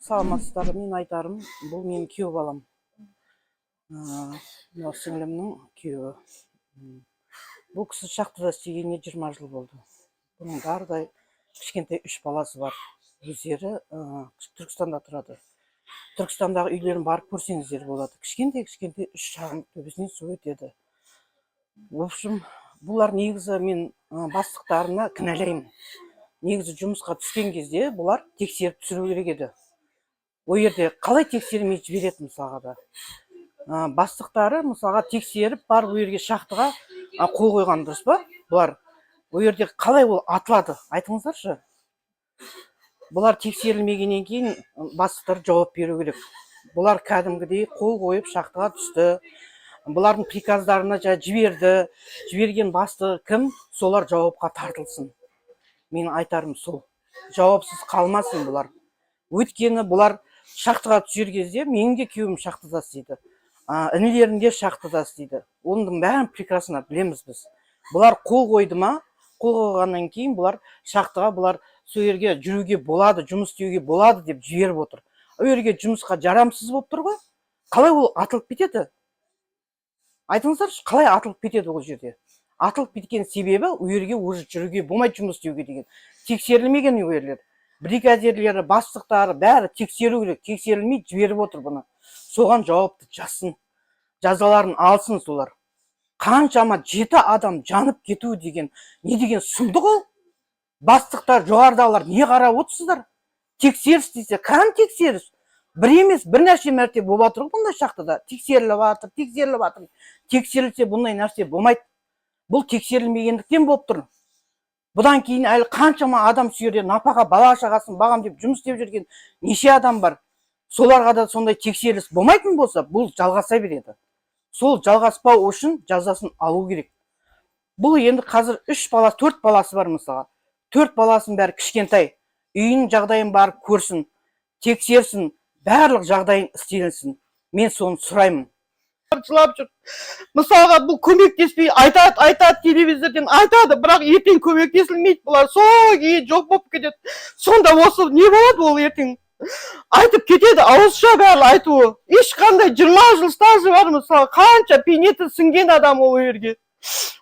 Саламатсыздар, мен айтарым, бұл менің күйеу балам. Мынау сіңлімнің күйеуі. Бұл кісі шахтада істегеніне 20 жыл болды. Бұның дардай кішкентай 3 баласы бар. Өздері Түркістанда тұрады. Түркістандағы үйлерін барып көрсеңіздер болады. Кішкентай 3 шағын төбесінен су өтеді. В общем, бұлар негізі мен бастықтарына кінәлаймын. Негізі жұмысқа түскен кезде бұлар тексеріп түсіру керек еді. О жерде қалай тексермей жібереді мысалға да. Бастықтары мысалға тексеріп барып о жерге шахтаға қол қойған дұрыс па? Бұлар о жерде қалай ол атылады? Айтыңыздаршы. Бұлар тексерілмегеннен кейін бастықтар жауап беру керек. Бұлар кәдімгідей қол қойып шахтаға түсті. Бұлардың приказдарына жіберді. Жіберген басты кім? Солар жауапқа тартылсын. Мен айтарым сол. Жауапсыз қалмасын бұлар. Өйткені бұлар шахтаға түсер кезде менің де күйеуім шахтада істейді. Інілерінде шахтада істейді. Оның бәрін прекрасно білеміз біз. Бұлар қол қойды ма? Қол қойғаннан кейін бұлар шахтаға бұлар сол жерге жүруге болады, жұмыс істеуге болады деп жіберіп отыр. Ол жерге жұмысқа жарамсыз болып тұр ғой. Қалай ол атылып кетеді? Айтыңыздаршы, қалай атылып кетеді ол жерде? Атылып кеткен себебі ол жерге уже жүруге болмайды, жұмыс істеуге деген. Тексерілмеген ол жерлер. Бригадирлері, бастықтары бәрі тексеру керек. Тексерілмей жіберіп отыр бұны. Соған жауапты жазсын. Жазаларын алсын солар. Қаншама 7 адам жанып кету деген, не деген сұмдық ол? Бастықтар, жоғарыдағылар не қарап отырсыздар? Тексеріс десе, қан тексеріс? Бір емес, бірнеше мәрте болып жатыр бұндай шахтада. Тексеріліп жатыр. Тексерілсе бұндай нәрсе болмайды. Бұл тексерілмегендіктен болып тұр. Бұдан кейін әлі қаншама адам сүйерде напаға бала шағасын бағам деп жұмыс істеп жүрген неше адам бар. Соларға да сондай тексеріс болмайтын болса, бұл жалғаса береді. Сол жалғаспау үшін жазасын алу керек. Бұл енді қазір 4 баласы бар мысалға. 4 баласын бәрі кішкентай. Үйінің жағдайын барып көрсін, тексерсін, барлық жағдайын істелінсін. Мен соны сұраймын. Жылап жүр. Мысалға бұл көмектеспей айтады телевизорден айтады, бірақ ертең көмектесілмейді. Бұлар сол кейін жоқ болып кетеді. Сонда осы не болады ол ертең? Айтып кетеді, ауызша бәрі айтуы. Ешқандай 20 жыл стажы бар мысалы, қанша пейнеті сіңген адам ол жерге.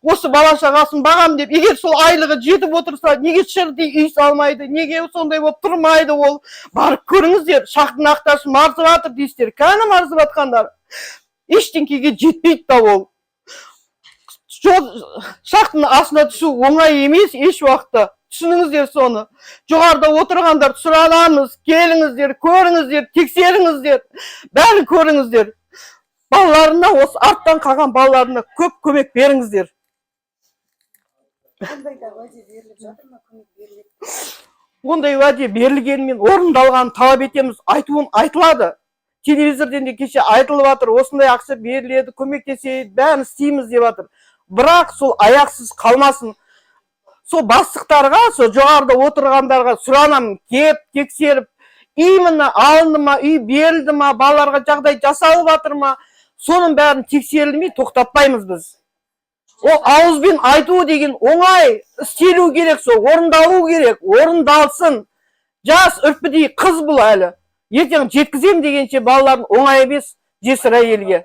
Осы бала шағасын бағам деп, егер сол айлығы жетіп отырса, неге шырдей үй салмайды, неге сондай болып тұрмайды ол? Барып көріңіздер, шахтың ақтасын марзып жатыр дейсіздер. Кәні марзып жатқандар? Ештеңкеге жетпейді да ол. Шахтың астына түсу оңай емес еш уақытта. Түсініңіздер соны. Жоғарыда отырғандар сұранамыз, келіңіздер, көріңіздер, тексеріңіздер, бәрін көріңіздер. Балаларына, осы арттан қалған балаларына көп көмек беріңіздер. Ондай уәде берілгенмен орындалғанын талап етеміз, айтуын айтылады. Телевизорден де кеше айтылып жатыр, осындай ақша беріледі, көмектесейді, бәрін істейміз деп жатыр. Бірақ сол аяқсыз қалмасын. Сол бастықтарға, сол жоғарыда отырғандарға сұранамын, кеп, тексеріп, именно алынды ма, үй берілді ма, балаларға жағдай жасалып жатыр ма, соның бәрін тексерілмей тоқтатпаймыз біз. Ол ауызбен айту деген оңай, істелу керек, сол орындалу керек, орындалсын. Жас үрпідей қыз бұл әлі. Ертең жеткізем дегенше балалардың оңай емес, жесір әйелге.